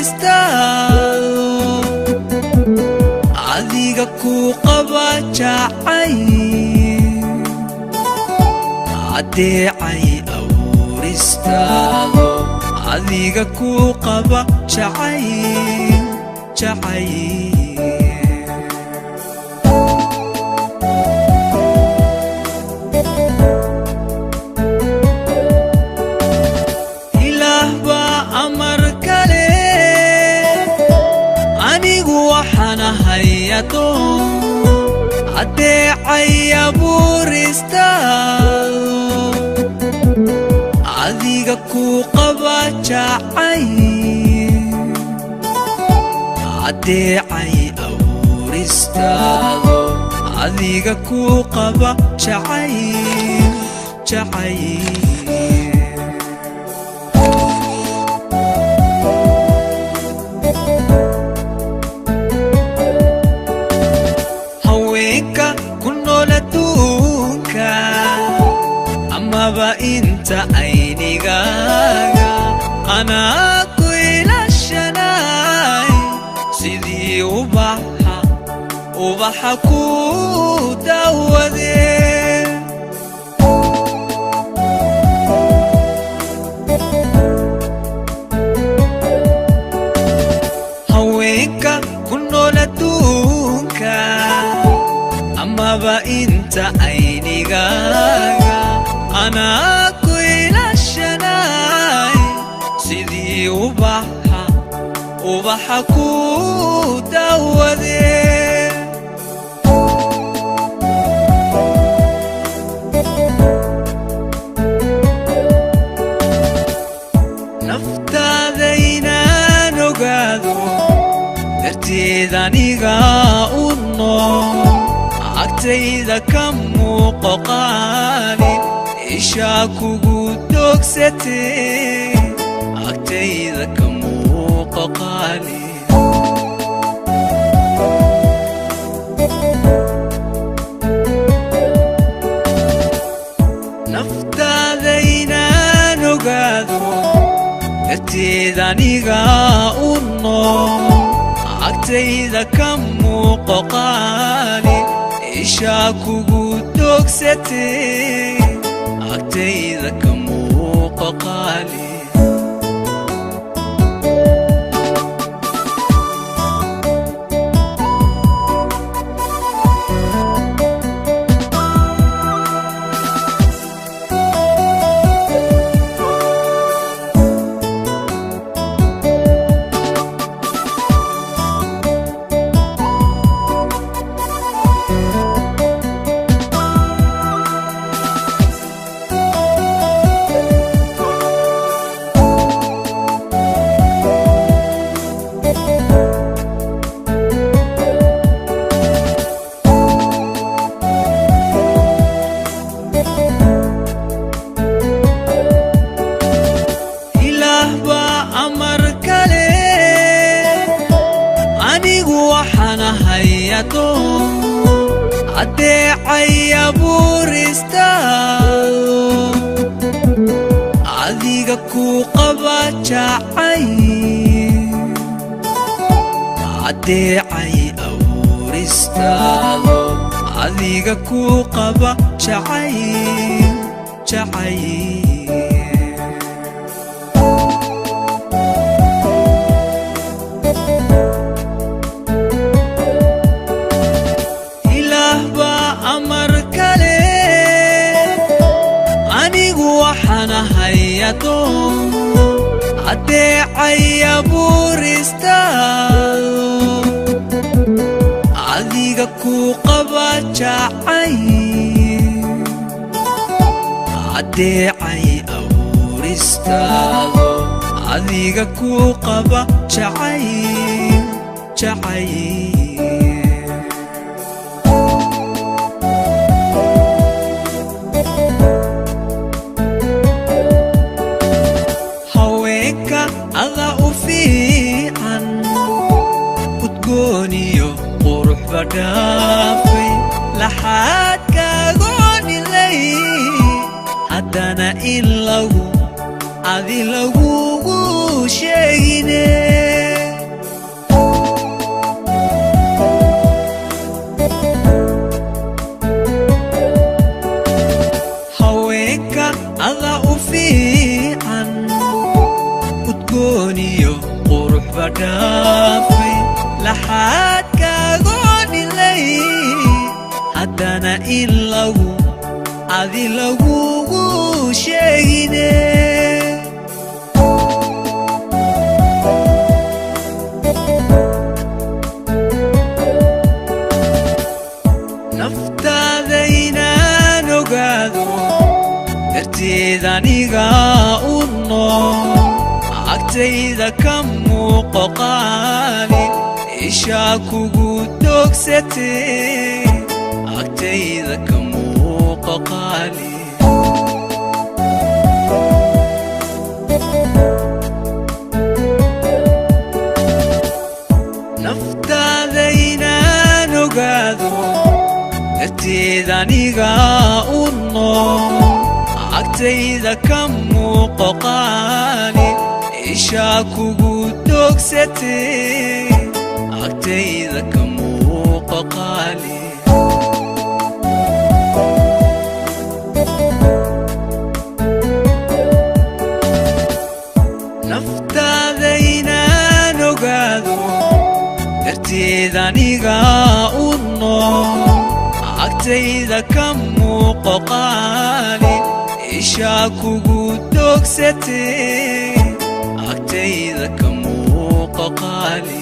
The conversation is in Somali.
istaado adiga ku qaba jacay adeecay awristaado adiga ku qaba jacay jacay hayato adeecay awristaado adiga ku qaba jacay adeecay awristaado adiga ku qaba jacay jacay انت عينيغاغا انا كل الشناي سيدي وبحا كودا ودي هويك كنو لدوكا اما انت عينيغاغا أنا كل الشناي سيدي وبحا كودا ودي نفتادينا نقادو ارتيدانيغا أونو أكتيدا كمو قوقاني إشاكو دوكستي أكتيدا كمو قوقاني نفتادينا نقادو ارتيدانيغا أونو أكتيدا كمو قوقاني إشاكو دوكستي أكتيدا كمو قوقاني adeecay awristaado adiga ku qaba jacay adeecay awristaado adiga ku qaba jacay jacay hayato adeecay awristaado adiga ku qaba jacay adeecay awristaado adiga ku qaba jacay jacay دافي لحد كاغوني لي حدنا إن لغو عذي لغو شيني dhaafay laxaadkaagoon ilay haddana in adi lagugu sheegine naftaada inaan ogaado darteed aniga u nool agtayda ka muuqo qaali ishaa kugu dogsatee agtayda ka muuqo qaali naftaada inaan ogaado darteed aniga u nool agtayda ka muuqo qaali ishaa kugu dogsatee agtayda ka muuqo qaali naftaada inaan ogaado darteed aniga u nool agtayda ka muuqo qaali ishaa kugu dogsatee agtayda ka muuqo qaali